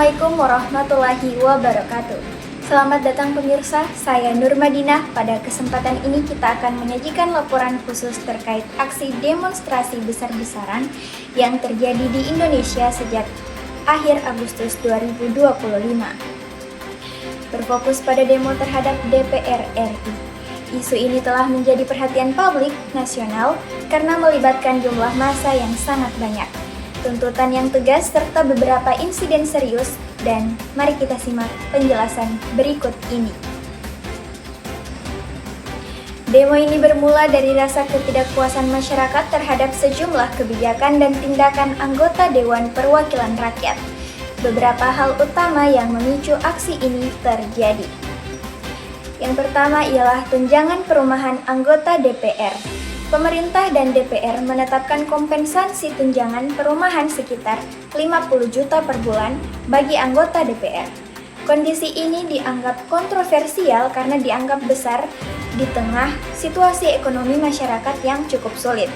Assalamualaikum warahmatullahi wabarakatuh. Selamat datang pemirsa, saya Nur Madinah. Pada kesempatan ini kita akan menyajikan laporan khusus terkait aksi demonstrasi besar-besaran yang terjadi di Indonesia sejak akhir Agustus 2025. Berfokus pada demo terhadap DPR RI. Isu ini telah menjadi perhatian publik nasional karena melibatkan jumlah massa yang sangat banyak, tuntutan yang tegas, serta beberapa insiden serius. Dan mari kita simak penjelasan berikut ini. Demo ini bermula dari rasa ketidakpuasan masyarakat terhadap sejumlah kebijakan dan tindakan anggota Dewan Perwakilan Rakyat. Beberapa hal utama yang memicu aksi ini terjadi. Yang pertama ialah tunjangan perumahan anggota DPR. Pemerintah dan DPR menetapkan kompensasi tunjangan perumahan sekitar 50 juta per bulan bagi anggota DPR. Kondisi ini dianggap kontroversial karena dianggap besar di tengah situasi ekonomi masyarakat yang cukup sulit.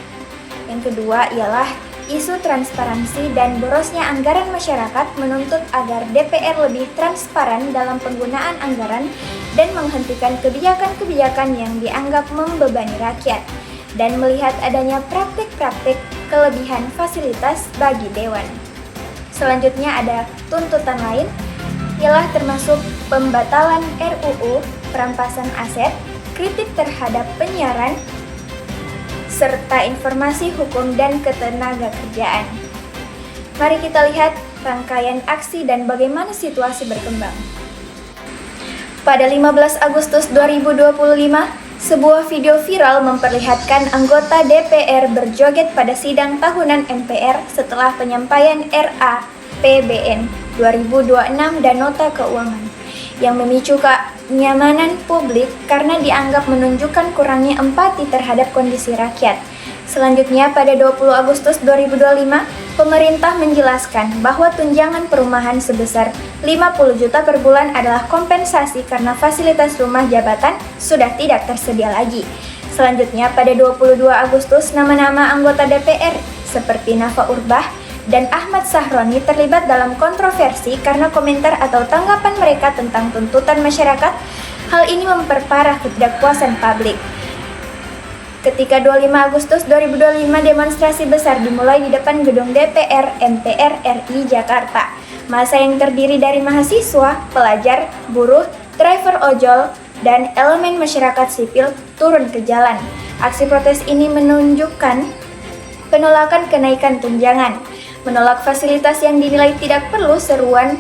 Yang kedua ialah isu transparansi dan borosnya anggaran. Masyarakat menuntut agar DPR lebih transparan dalam penggunaan anggaran dan menghentikan kebijakan-kebijakan yang dianggap membebani rakyat, dan melihat adanya praktik-praktik kelebihan fasilitas bagi Dewan. Selanjutnya ada tuntutan lain, ialah termasuk pembatalan RUU, perampasan aset, kritik terhadap penyiaran, serta informasi hukum dan ketenagakerjaan. Mari kita lihat rangkaian aksi dan bagaimana situasi berkembang. Pada 15 Agustus 2025, sebuah video viral memperlihatkan anggota DPR berjoget pada sidang tahunan MPR setelah penyampaian RAPBN 2026 dan nota keuangan, yang memicu kenyamanan publik karena dianggap menunjukkan kurangnya empati terhadap kondisi rakyat. Selanjutnya, pada 20 Agustus 2025, pemerintah menjelaskan bahwa tunjangan perumahan sebesar 50 juta per bulan adalah kompensasi karena fasilitas rumah jabatan sudah tidak tersedia lagi. Selanjutnya, pada 22 Agustus, nama-nama anggota DPR seperti Nafa Urbach dan Ahmad Sahroni terlibat dalam kontroversi karena komentar atau tanggapan mereka tentang tuntutan masyarakat. Hal ini memperparah ketidakpuasan publik. Ketika 25 Agustus 2025 demonstrasi besar dimulai di depan gedung DPR MPR RI Jakarta. Massa yang terdiri dari mahasiswa, pelajar, buruh, driver ojol, dan elemen masyarakat sipil turun ke jalan. Aksi protes ini menunjukkan penolakan kenaikan tunjangan, menolak fasilitas yang dinilai tidak perlu, seruan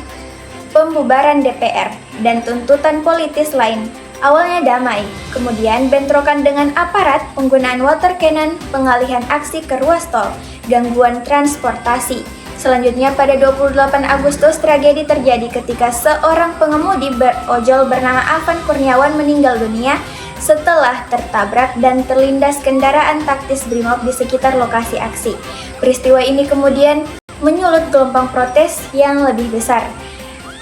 pembubaran DPR, dan tuntutan politis lain. Awalnya damai, kemudian bentrokan dengan aparat, penggunaan water cannon, pengalihan aksi ke ruas tol, gangguan transportasi. Selanjutnya pada 28 Agustus tragedi terjadi ketika seorang pengemudi berojol bernama Afan Kurniawan meninggal dunia setelah tertabrak dan terlindas kendaraan taktis Brimob di sekitar lokasi aksi. Peristiwa ini kemudian menyulut gelombang protes yang lebih besar.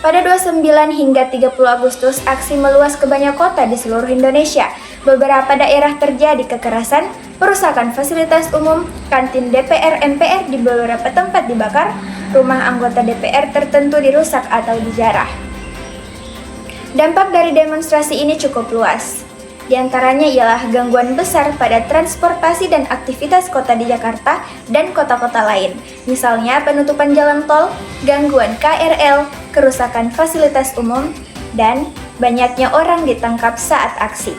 Pada 29 hingga 30 Agustus, aksi meluas ke banyak kota di seluruh Indonesia. Beberapa daerah terjadi kekerasan, perusakan fasilitas umum, kantin DPR MPR di beberapa tempat dibakar, rumah anggota DPR tertentu dirusak atau dijarah. Dampak dari demonstrasi ini cukup luas. Di antaranya ialah gangguan besar pada transportasi dan aktivitas kota di Jakarta dan kota-kota lain. Misalnya penutupan jalan tol, gangguan KRL, kerusakan fasilitas umum, dan banyaknya orang ditangkap saat aksi.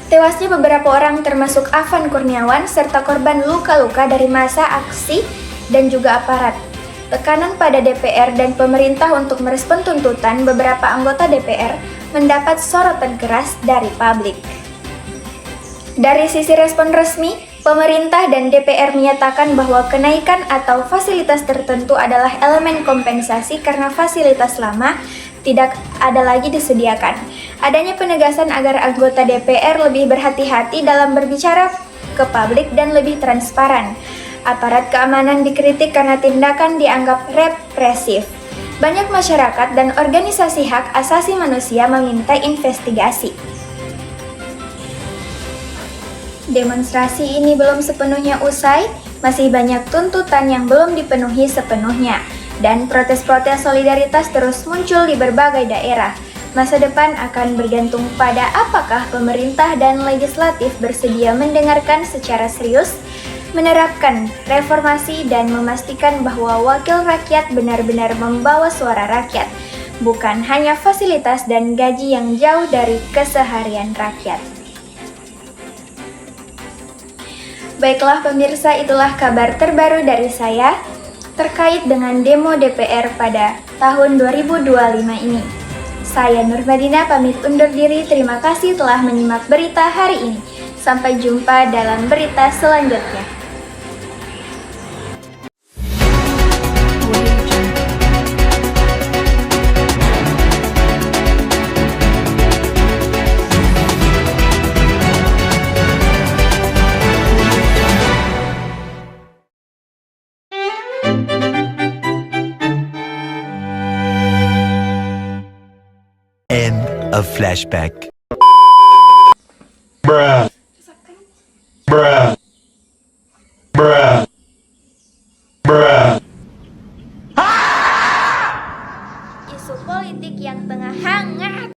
Tewasnya beberapa orang termasuk Afan Kurniawan serta korban luka-luka dari massa aksi dan juga aparat. Tekanan pada DPR dan pemerintah untuk merespon tuntutan beberapa anggota DPR mendapat sorotan keras dari publik. Dari sisi respon resmi, pemerintah dan DPR menyatakan bahwa kenaikan atau fasilitas tertentu adalah elemen kompensasi karena fasilitas lama tidak ada lagi disediakan. Adanya penegasan agar anggota DPR lebih berhati-hati dalam berbicara ke publik dan lebih transparan. Aparat keamanan dikritik karena tindakan dianggap represif. Banyak masyarakat dan organisasi hak asasi manusia meminta investigasi. Demonstrasi ini belum sepenuhnya usai, masih banyak tuntutan yang belum dipenuhi sepenuhnya. dan protes-protes solidaritas terus muncul di berbagai daerah. Masa depan akan bergantung pada apakah pemerintah dan legislatif bersedia mendengarkan secara serius, menerapkan reformasi, dan memastikan bahwa wakil rakyat benar-benar membawa suara rakyat, bukan hanya fasilitas dan gaji yang jauh dari keseharian rakyat. Baiklah pemirsa, itulah kabar terbaru dari saya terkait dengan demo DPR pada tahun 2025 ini. Saya Nur Madina pamit undur diri, terima kasih telah menyimak berita hari ini. Sampai jumpa dalam berita selanjutnya. End of flashback. Bruh. Bruh. Bruh. Bruh. Isu politik yang tengah hangat.